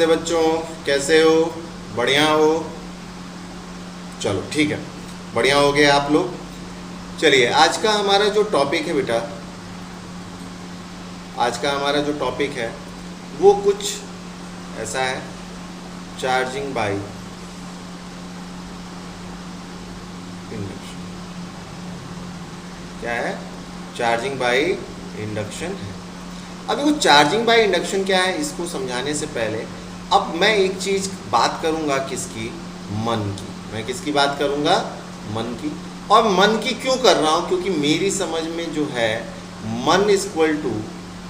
नमस्ते बच्चों, कैसे हो? बढ़िया हो? चलो ठीक है, बढ़िया हो गए आप लोग। चलिए, आज का हमारा जो टॉपिक है बेटा, आज का हमारा जो टॉपिक है वो कुछ ऐसा है, चार्जिंग बाय इंडक्शन। क्या है? चार्जिंग बाय इंडक्शन है। अब वो चार्जिंग बाय इंडक्शन क्या है, इसको समझाने से पहले अब मैं एक चीज़ बात करूंगा, किसकी? मन की। मैं किसकी बात करूंगा? मन की। और मन की क्यों कर रहा हूं? क्योंकि मेरी समझ में जो है मन इक्वल टू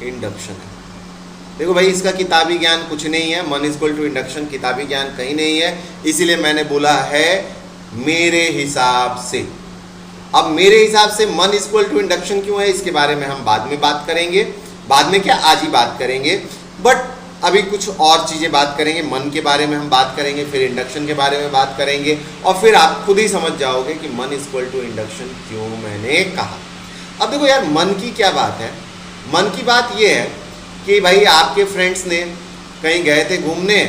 इंडक्शन है। देखो भाई, इसका किताबी ज्ञान कुछ नहीं है, मन इक्वल टू इंडक्शन किताबी ज्ञान कहीं नहीं है, इसीलिए मैंने बोला है मेरे हिसाब से। अब मेरे हिसाब से मन इक्वल टू इंडक्शन क्यों है, इसके बारे में हम बाद में बात करेंगे। बाद में क्या, आज ही बात करेंगे। बट अभी कुछ और चीज़ें बात करेंगे, मन के बारे में हम बात करेंगे, फिर इंडक्शन के बारे में बात करेंगे, और फिर आप खुद ही समझ जाओगे कि मन इक्वल टू इंडक्शन क्यों मैंने कहा। अब देखो यार, मन की क्या बात है? मन की बात ये है कि भाई आपके फ्रेंड्स ने कहीं गए थे घूमने,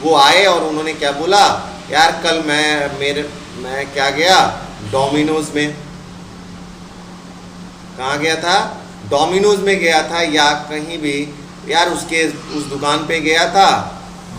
वो आए और उन्होंने क्या बोला, यार कल मैं क्या गया, डोमिनोज में। कहाँ गया था? डोमिनोज में गया था, या कहीं भी यार उस दुकान पे गया था,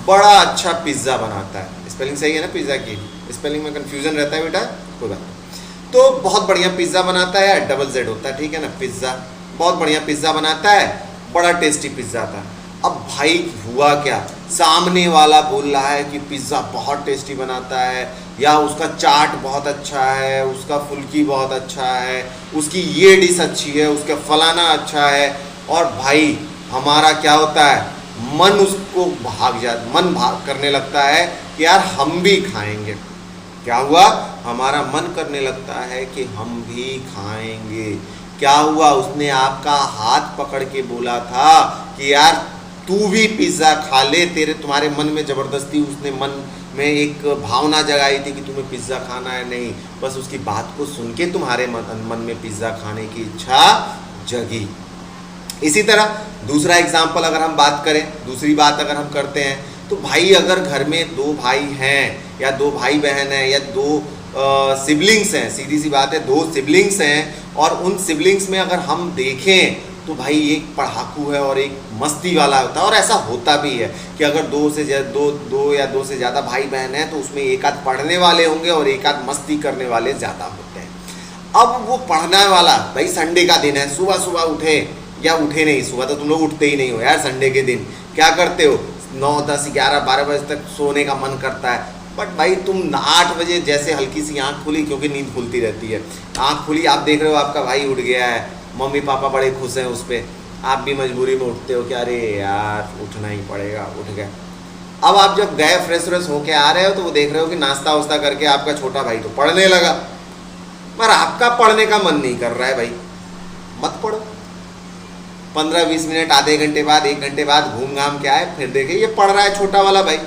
बड़ा अच्छा पिज्ज़ा बनाता है। स्पेलिंग सही है ना पिज़्ज़ा की? स्पेलिंग में कंफ्यूजन रहता है बेटा, कोई बात नहीं। तो बहुत बढ़िया पिज़्ज़ा बनाता है, डबल जेड होता है, ठीक है ना? पिज़्ज़ा, बहुत बढ़िया पिज़्ज़ा बनाता है, बड़ा टेस्टी पिज़्ज़ा था। अब भाई हुआ क्या, सामने वाला बोल रहा है कि पिज़्ज़ा बहुत टेस्टी बनाता है, या उसका चाट बहुत अच्छा है, उसका फुल्की बहुत अच्छा है, उसकी ये डिश अच्छी है, उसका फलाना अच्छा है। और भाई हमारा क्या होता है, मन उसको मन भाग करने लगता है कि यार हम भी खाएंगे। क्या हुआ? हमारा मन करने लगता है कि हम भी खाएंगे। क्या हुआ? उसने आपका हाथ पकड़ के बोला था कि यार तू भी पिज़्ज़ा खा ले, तुम्हारे मन में ज़बरदस्ती उसने मन में एक भावना जगाई थी कि तुम्हें पिज़्ज़ा खाना है। नहीं, बस उसकी बात को सुन के तुम्हारे मन में पिज़्ज़ा खाने की इच्छा जगी। इसी तरह दूसरा एग्जाम्पल अगर हम बात करें, दूसरी बात अगर हम करते हैं, तो भाई अगर घर में दो भाई हैं, या दो भाई बहन हैं, या दो सिबलिंग्स हैं, सीधी सी बात है, दो सिबलिंग्स हैं, और उन सिबलिंग्स में अगर हम देखें तो भाई एक पढ़ाकू है और एक मस्ती वाला होता है। और ऐसा होता भी है कि अगर दो से ज़्यादा भाई बहन हैं तो उसमें एक आध पढ़ने वाले होंगे और एक आध मस्ती करने वाले ज़्यादा होते हैं। अब वो पढ़ने वाला, भाई संडे का दिन है, सुबह सुबह उठे, या उठे नहीं, सुबह तो तुम लोग उठते ही नहीं हो यार, संडे के दिन क्या करते हो, 9, 10, 11, 12 बजे तक सोने का मन करता है। बट भाई तुम 8 बजे जैसे हल्की सी आँख खुली, क्योंकि नींद खुलती रहती है, आँख खुली, आप देख रहे हो आपका भाई उठ गया है, मम्मी पापा बड़े खुश हैं उस पर, आप भी मजबूरी में उठते हो कि अरे यार उठना ही पड़ेगा, उठ गए। अब आप जब गए फ्रेश होके आ रहे हो तो वो देख रहे हो कि नाश्ता वास्ता करके आपका छोटा भाई तो पढ़ने लगा, पर आपका पढ़ने का मन नहीं कर रहा है। भाई मत पढ़ो, 15-20 मिनट, आधे घंटे बाद, 1 घंटे बाद घूम घाम के आए, फिर देखे ये पढ़ रहा है छोटा वाला भाई,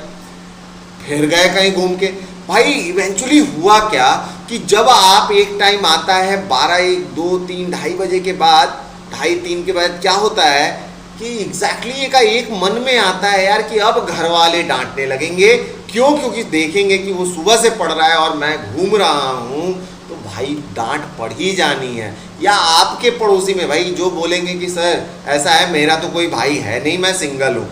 फिर गए कहीं घूम के। भाई इवेंचुअली हुआ क्या कि जब आप एक टाइम आता है 12, 1, 2, 3, ढाई बजे के बाद, 2:30-3 के बाद क्या होता है कि एग्जैक्टली का एक मन में आता है यार कि अब घर वाले डांटने लगेंगे। क्यों? क्योंकि देखेंगे कि वो सुबह से पढ़ रहा है और मैं घूम रहा हूँ, तो भाई डांट पड़ ही जानी है। या आपके पड़ोसी में भाई जो बोलेंगे कि सर ऐसा है, मेरा तो कोई भाई है नहीं, मैं सिंगल हूँ,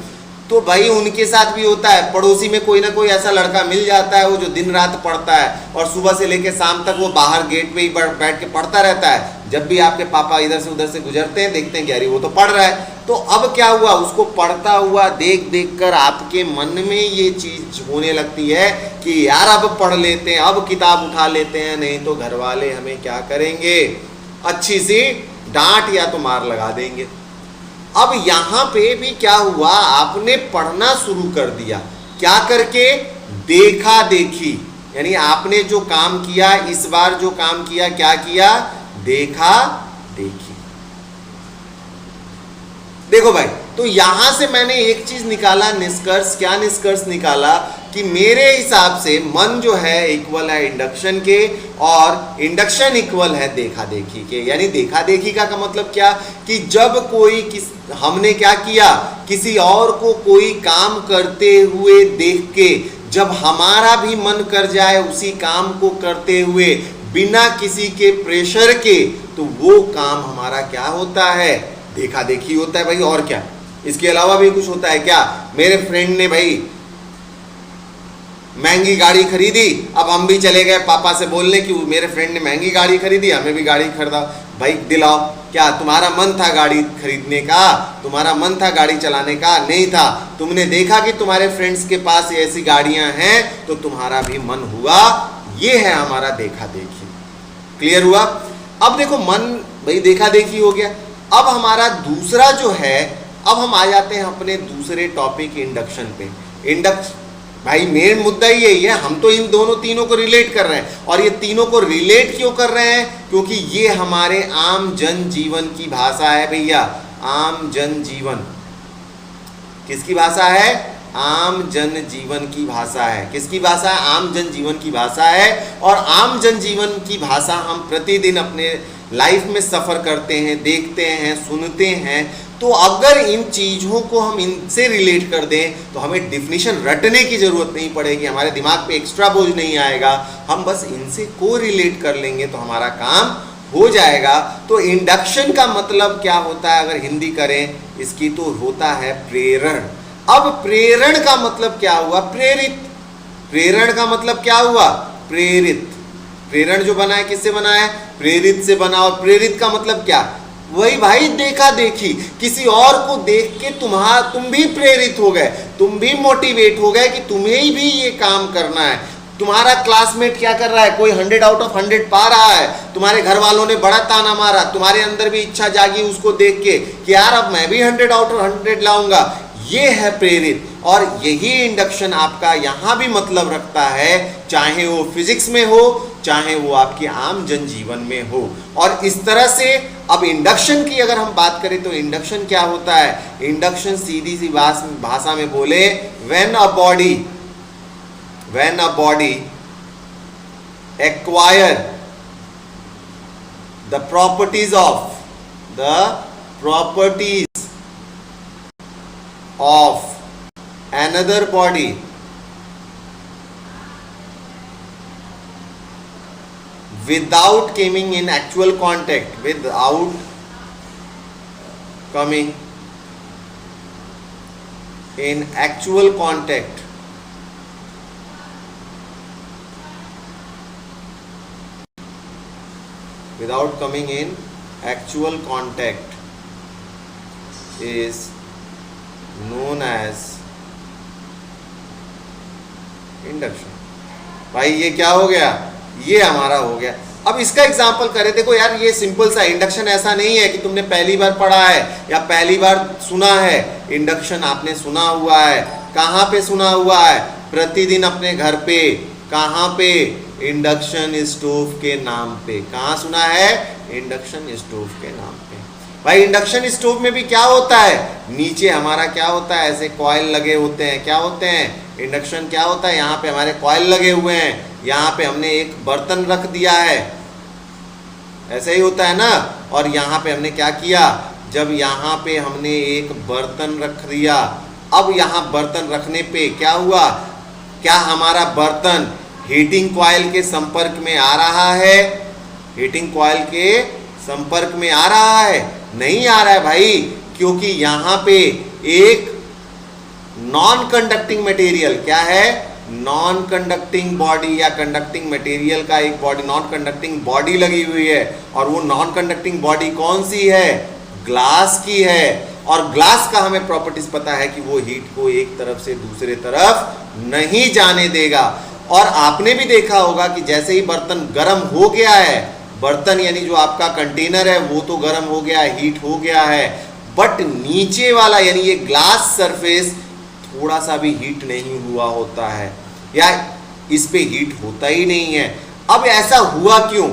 तो भाई उनके साथ भी होता है, पड़ोसी में कोई ना कोई ऐसा लड़का मिल जाता है वो जो दिन रात पढ़ता है, और सुबह से लेकर शाम तक वो बाहर गेट पे ही बैठ के पढ़ता रहता है। जब भी आपके पापा इधर से उधर से गुजरते हैं, देखते हैं कि अरे वो तो पढ़ रहा है। तो अब क्या हुआ, उसको पढ़ता हुआ देख देख कर आपके मन में ये चीज होने लगती है कि यार अब पढ़ लेते हैं, अब किताब उठा लेते हैं, नहीं तो घर वाले हमें क्या करेंगे, अच्छी सी डांट या तो मार लगा देंगे। अब यहाँ पे भी क्या हुआ, आपने पढ़ना शुरू कर दिया, क्या करके? देखा देखी, यानी आपने जो काम किया, इस बार जो काम किया, क्या किया? देखा देखी। देखो भाई, तो यहां से मैंने एक चीज निकाला निष्कर्ष, क्या निष्कर्ष निकाला कि मेरे हिसाब से मन जो है इक्वल है इंडक्शन के, और इंडक्शन इक्वल है देखा देखी के। यानी देखा देखी का मतलब क्या कि जब कोई हमने क्या किया, किसी और को कोई काम करते हुए देख के जब हमारा भी मन कर जाए उसी काम को करते हुए बिना किसी के प्रेशर के, तो वो काम हमारा क्या होता है, देखा देखी होता है भाई। और क्या इसके अलावा भी कुछ होता है क्या? मेरे फ्रेंड ने भाई महंगी गाड़ी खरीदी, अब हम भी चले गए पापा से बोलने कि मेरे फ्रेंड ने महंगी गाड़ी खरीदी, हमें भी गाड़ी खरीदा। भाई दिलाओ, क्या तुम्हारा मन था गाड़ी खरीदने का? तुम्हारा मन था गाड़ी चलाने का? नहीं था। तुमने देखा कि तुम्हारे फ्रेंड्स के पास ऐसी गाड़ियां हैं तो तुम्हारा भी मन हुआ। ये है हमारा देखा देखी। क्लियर हुआ? अब देखो मन भाई देखा देखी हो गया। अब हमारा दूसरा जो है, अब हम आ जाते हैं अपने दूसरे टॉपिक इंडक्शन पे। भाई मेन मुद्दा ही यही है, हम तो इन दोनों तीनों को रिलेट कर रहे हैं। और ये तीनों को रिलेट क्यों कर रहे हैं? क्योंकि ये हमारे आम जन जीवन की भाषा है भैया। आम जन जीवन किसकी भाषा है? आम जन जीवन की भाषा है। किसकी भाषा है? आम जन जीवन की भाषा है। और आम जन जीवन की भाषा हम प्रतिदिन अपने लाइफ में सफ़र करते हैं, देखते हैं, सुनते हैं। तो अगर इन चीज़ों को हम इनसे रिलेट कर दें तो हमें डिफिनीशन रटने की ज़रूरत नहीं पड़ेगी, हमारे दिमाग पे एक्स्ट्रा बोझ नहीं आएगा। हम बस इनसे को रिलेट कर लेंगे तो हमारा काम हो जाएगा। तो इंडक्शन का मतलब क्या होता है अगर हिंदी करें इसकी, तो होता है प्रेरण। अब प्रेरण का मतलब क्या हुआ? प्रेरित। प्रेरण का मतलब क्या हुआ? प्रेरित। प्रेरण जो बना है किससे बना है? प्रेरित से बना। और प्रेरित का मतलब क्या? वही भाई देखा देखी। किसी और को देख के तुम भी प्रेरित हो गए, तुम भी मोटिवेट हो गए कि तुम्हें भी ये काम करना है। तुम्हारा क्लासमेट क्या कर रहा है, कोई 100 आउट ऑफ 100 पा रहा है, तुम्हारे घर वालों ने बड़ा ताना मारा, तुम्हारे अंदर भी इच्छा जागी उसको देख के कि यार अब मैं भी 100 आउट ऑफ 100 लाऊंगा। ये है प्रेरित। और यही इंडक्शन आपका यहां भी मतलब रखता है, चाहे वो फिजिक्स में हो, चाहे वो आपके आम जनजीवन में हो। और इस तरह से अब इंडक्शन की अगर हम बात करें तो इंडक्शन क्या होता है? इंडक्शन सीधी सी भाषा में बोले, when a body acquire the properties of another body without coming in actual contact with actual contact without coming in actual contact is known as induction. भाई ये क्या हो गया? ये हमारा हो गया। अब इसका एग्जांपल करें। देखो यार ये सिंपल सा इंडक्शन ऐसा नहीं है कि तुमने पहली बार पढ़ा है या पहली बार सुना है। इंडक्शन आपने सुना हुआ है। कहाँ पे सुना हुआ है? प्रतिदिन अपने घर पे। कहाँ पे? इंडक्शन स्टोव के नाम पे। कहाँ सुना है? इंडक्शन स्टोव के नाम पे। भाई इंडक्शन स्टोव में भी क्या होता है? नीचे हमारा क्या होता है? ऐसे कॉइल लगे होते हैं। क्या होते हैं? इंडक्शन क्या होता है? यहाँ पे हमारे कॉइल लगे हुए हैं, यहाँ पे हमने एक बर्तन रख दिया है, ऐसे ही होता है ना। और यहाँ पे हमने क्या किया? जब यहाँ पे हमने एक बर्तन रख दिया, अब यहाँ बर्तन रखने पे क्या हुआ? क्या हमारा बर्तन हीटिंग कॉइल के संपर्क में आ रहा है? हीटिंग कॉइल के संपर्क में आ रहा है? नहीं आ रहा है भाई, क्योंकि यहाँ पे एक नॉन कंडक्टिंग मटेरियल, क्या है? नॉन कंडक्टिंग बॉडी या कंडक्टिंग मटेरियल का एक बॉडी, नॉन कंडक्टिंग बॉडी लगी हुई है। और वो नॉन कंडक्टिंग बॉडी कौन सी है? ग्लास की है। और ग्लास का हमें प्रॉपर्टीज पता है कि वो हीट को एक तरफ से दूसरे तरफ नहीं जाने देगा। और आपने भी देखा होगा कि जैसे ही बर्तन गर्म हो गया है, बर्तन यानी जो आपका कंटेनर है वो तो गर्म हो गया है, हीट हो गया है, बट नीचे वाला यानी ये ग्लास सरफेस थोड़ा सा भी हीट नहीं हुआ होता है, या इस पे हीट होता ही नहीं है। अब ऐसा हुआ क्यों?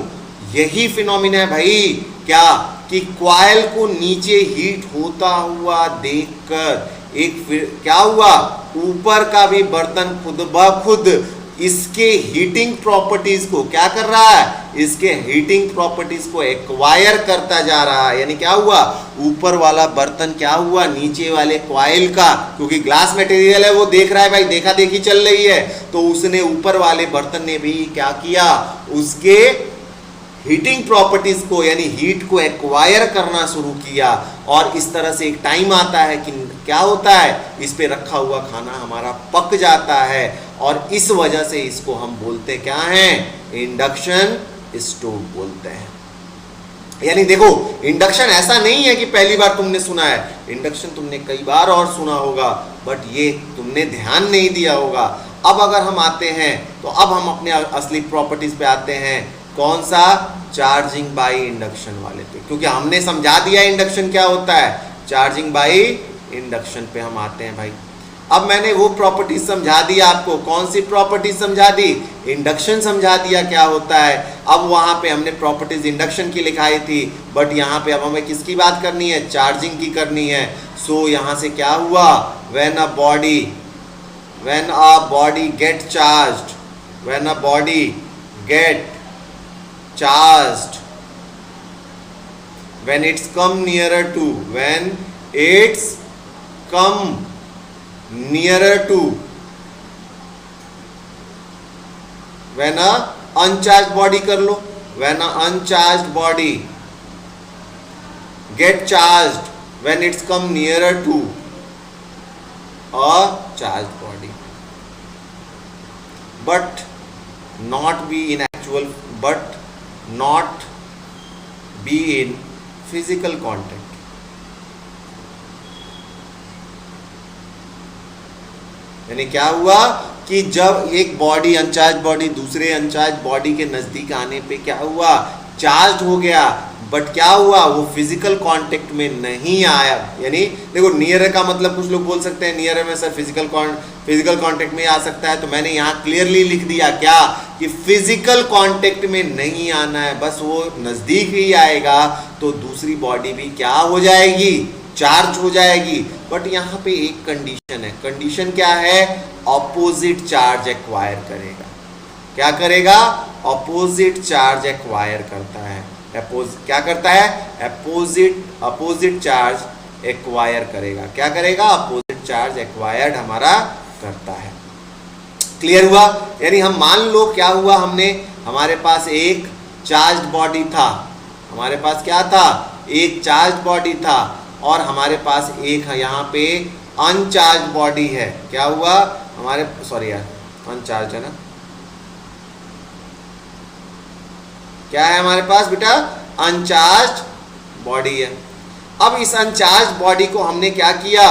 यही फिनोमिना है भाई, क्या कि कॉइल को नीचे हीट होता हुआ देखकर एक फिर क्या हुआ, ऊपर का भी बर्तन खुद ब खुद इसके हीटिंग प्रॉपर्टीज को क्या कर रहा है, इसके हीटिंग प्रॉपर्टीज को एक्वायर करता जा रहा है। यानी क्या हुआ, ऊपर वाला बर्तन क्या हुआ, नीचे वाले कॉइल का, क्योंकि ग्लास मटेरियल है, वो देख रहा है भाई, देखा देखी चल रही है, तो उसने ऊपर वाले बर्तन ने भी क्या किया, उसके हीटिंग प्रॉपर्टीज को यानी हीट को एक्वायर करना शुरू किया। और इस तरह से एक टाइम आता है कि क्या होता है, इस पे रखा हुआ खाना हमारा पक जाता है, और इस वजह से इसको हम बोलते क्या हैं, इंडक्शन स्टोव बोलते हैं। यानी देखो, इंडक्शन ऐसा नहीं है कि पहली बार तुमने सुना है, इंडक्शन तुमने कई बार और सुना होगा, बट ये तुमने ध्यान नहीं दिया होगा। अब अगर हम आते हैं तो अब हम अपने असली प्रॉपर्टीज पे आते हैं, कौन सा, चार्जिंग बाय इंडक्शन वाले पे, क्योंकि हमने समझा दिया इंडक्शन क्या होता है, चार्जिंग बाय इंडक्शन पे हम आते हैं भाई। अब मैंने वो प्रॉपर्टीज समझा दिया आपको, कौन सी प्रॉपर्टीज समझा दी, इंडक्शन समझा दिया क्या होता है। अब वहां पे हमने प्रॉपर्टीज इंडक्शन की लिखाई थी, बट यहाँ पे अब हमें किसकी बात करनी है, चार्जिंग की करनी है। सो यहाँ से क्या हुआ, when a body get charged, when a body get charged, when it's come nearer to, when it's come nearer to, when a uncharged body कर लो, when a uncharged body get charged, when it's come nearer to a charged body, but not be in actual, but not be in physical contact. यानी क्या हुआ कि जब एक body, uncharged body दूसरे uncharged body के नजदीक आने पे क्या हुआ, चार्ज हो गया, बट क्या हुआ, वो फिजिकल कांटेक्ट में नहीं आया। यानी देखो, नियर का मतलब कुछ लोग बोल सकते हैं नियर में सर फिजिकल कांटेक्ट में आ सकता है, तो मैंने यहाँ क्लियरली लिख दिया क्या, कि फिजिकल कांटेक्ट में नहीं आना है, बस वो नजदीक ही आएगा तो दूसरी बॉडी भी क्या हो जाएगी, चार्ज हो जाएगी। बट यहाँ पे एक कंडीशन है, कंडीशन क्या है, ऑपोजिट चार्ज एक्वायर करेगा। क्या करेगा, ऑपोजिट चार्ज एक्वायर करता है, क्या करता है, अपोजिट चार्ज एक्वायर करेगा। क्या करेगा, अपोजिट चार्ज एक्वायर्ड हमारा करता है। क्लियर हुआ। यानी हम मान लो क्या हुआ, हमने, हमारे पास एक चार्ज बॉडी था, हमारे पास क्या था, एक चार्ज बॉडी था, और हमारे पास एक यहाँ पे अनचार्ज बॉडी है। क्या हुआ हमारे, सॉरी यार, अनचार्ज है ना, क्या है हमारे पास बेटा, अनचार्ज बॉडी है। अब इस अनचार्ज बॉडी को हमने क्या किया,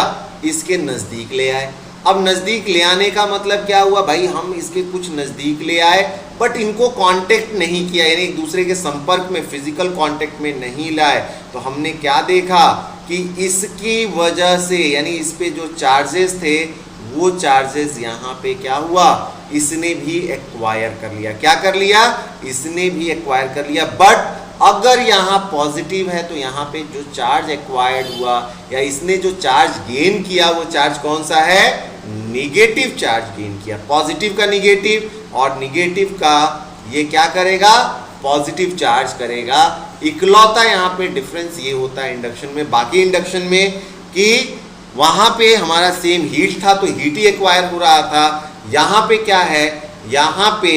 इसके नजदीक ले आए। अब नजदीक ले आने का मतलब क्या हुआ भाई, हम इसके कुछ नजदीक ले आए, बट इनको कांटेक्ट नहीं किया, यानी एक दूसरे के संपर्क में, फिजिकल कांटेक्ट में नहीं लाए। तो हमने क्या देखा कि इसकी वजह से, यानी इस पे जो चार्जेस थे, वो चार्जेस यहाँ पे क्या हुआ, इसने भी एक्वायर कर लिया। क्या कर लिया, इसने भी एक्वायर कर लिया। बट अगर यहाँ पॉजिटिव है तो यहाँ पे जो चार्ज एक्वायर्ड हुआ या इसने जो चार्ज गेन किया, वो चार्ज कौन सा है, निगेटिव चार्ज गेन किया। पॉजिटिव का निगेटिव और निगेटिव का ये क्या करेगा, पॉजिटिव चार्ज करेगा। इकलौता यहाँ पे डिफरेंस ये होता है इंडक्शन में, बाकी इंडक्शन में कि वहाँ पे हमारा सेम हीट था तो हीट ही एक्वायर हो रहा था। यहाँ पे क्या है, यहाँ पे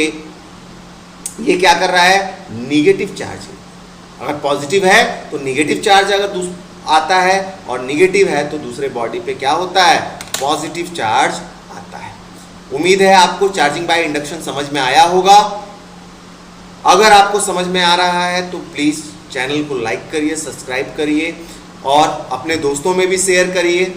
ये क्या कर रहा है, निगेटिव चार्ज है। अगर पॉजिटिव है तो निगेटिव चार्ज अगर आता है, और निगेटिव है तो दूसरे बॉडी पे क्या होता है, पॉजिटिव चार्ज आता है। उम्मीद है आपको चार्जिंग बाय इंडक्शन समझ में आया होगा। अगर आपको समझ में आ रहा है तो प्लीज़ चैनल को लाइक करिए, सब्सक्राइब करिए और अपने दोस्तों में भी शेयर करिए।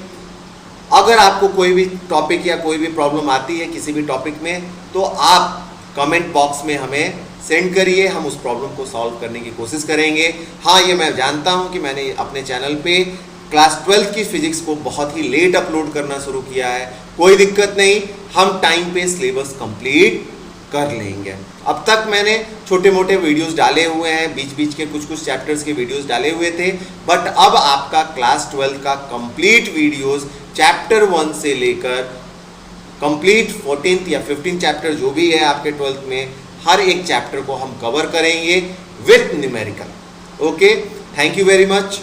अगर आपको कोई भी टॉपिक या कोई भी प्रॉब्लम आती है किसी भी टॉपिक में, तो आप कमेंट बॉक्स में हमें सेंड करिए, हम उस प्रॉब्लम को सॉल्व करने की कोशिश करेंगे। हाँ, ये मैं जानता हूँ कि मैंने अपने चैनल पे क्लास 12 की फिजिक्स को बहुत ही लेट अपलोड करना शुरू किया है, कोई दिक्कत नहीं, हम टाइम पे सिलेबस कंप्लीट कर लेंगे। अब तक मैंने छोटे मोटे वीडियोस डाले हुए हैं, बीच बीच के कुछ कुछ चैप्टर्स के वीडियोस डाले हुए थे, बट अब आपका क्लास 12 का कंप्लीट वीडियोस चैप्टर 1 से लेकर कंप्लीट 14th या 15th चैप्टर जो भी है आपके 12th में, हर एक चैप्टर को हम कवर करेंगे with numerical. Okay, thank you very much.